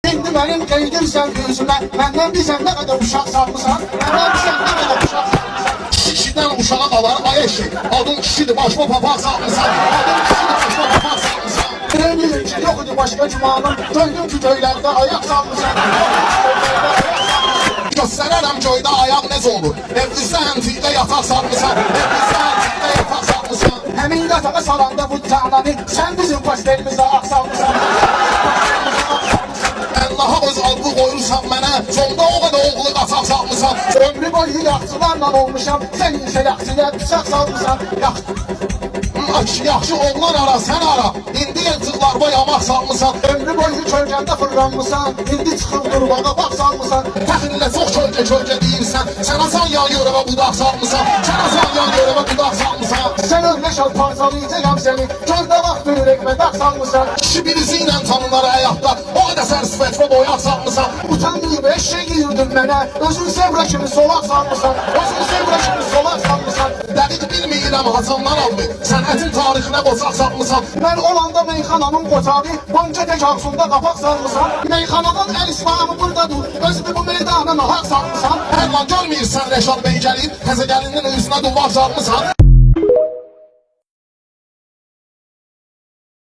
İndi mənim qeydirsən gözümə. Məndən bizən nə qədər uşaq salmısan. Məndən bizən nə qədər uşaq salmısan. Kişiden uşağa qalar ay eşi. Adın kişidir, başma papaq salmısan. Adın kişidir, başma papaq salmısan. Bilemiyorum ki yok idi başka cumanım. Gördüm ki köylerde ayak salmışsan. Göstərərəm göydə ayaq necə olur. Evlizdə əntiqdə yataq salmısan. Evlizdə əntiqdə yataq salmısan. Həmin yatağa salanda bu cananı sen bizim pastelimizə ak salmışsan. Allaha öz adlı qoyursan mənə. Sonda o qədər oğlu qaçaq salmısan. Ömrü boyu yaxçılarla olmuşam. Sen ise yaxçıya bıçaq salmışsan. Yaxşı oğlan ara, sən ara. İndi yırtıqlarba yamaq salmısan. Ömrü boyu kölgəndə fırlanmışsan. İndi çıxıb durmağa bax salmışsan. Təxminlə çox kölgə deyirsən. Sən asan yan görəvə budaq salmısan. Sən asan yan görəvə budaq salmısan. Sen ölmüş al parçalayacağım seni. Gözde vaxtı ürəkmə dağ salmışsan. Kişi birisi ilə tanınır həyatda. O qədər sərsifət və boyaq salmısan. Utandıyıb eşek yiyordun mənə. Özün sevra kimi solaq salmışsan. Özün sevra kimi solaq salmışsan. Dəqiq bilməyirəm Hasandan aldı. Sənətin tarixinə qocaq salmısan. Mən olanda meyxananın qocağı, bonca tək ağzında qapaq salmışsan. Meyxanadan əl ismamı burada dur, özünü bu meydana nahaq salmışsan. Hər lan görməyirsən Rəşad bəy gəlib, təzə gəlinin üzünə duvar salmısan.